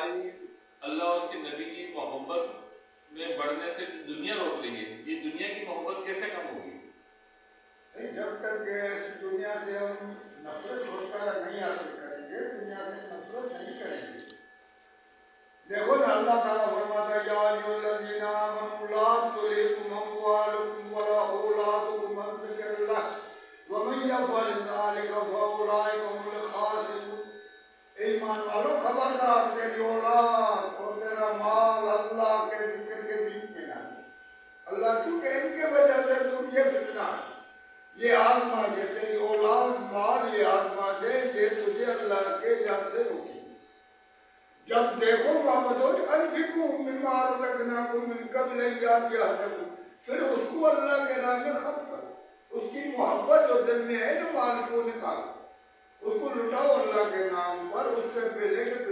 ہماری اللہ اور اس کے نبی کی محبت میں بڑھنے سے دنیا روک رہی ہے، یہ دنیا کی محبت کیسے کم ہوگی؟ جب تک کہ اس دنیا سے ہم نفرت چھوٹکارا نہیں حاصل کریں گے، دنیا سے نفرت نہیں کریں گے۔ دیکھو نا اللہ تعالیٰ فرماتا ہے یا ایھا الذین آمنوا لا تلھکم اموالکم ولا اولادکم عن ذکر اللہ ومن یفعل ذلک فاولئک هم الخاسرون۔ ایمان والو خبردار، تیری اولاد اور تیرا مال اللہ کے ذکر کے بیچ میں نہ ہے۔ اللہ کیونکہ ان کے وجہ سے تم یہ فتنہ ہے، یہ آزمائش ہے، تیری اولاد مال یہ آزمائش ہے، یہ تجھے اللہ کے جان سے روکے۔ جب دیکھو محمد انفقوا مما رزقناکم من قبل ان یأتی احدکم، پھر اس کو اللہ کے راہ میں خرچ کرو، اس کی محبت جو دل میں ہے جو مال کو نکالو، اس کو لٹاؤ اللہ کے نام پر، اس سے پہلے کہ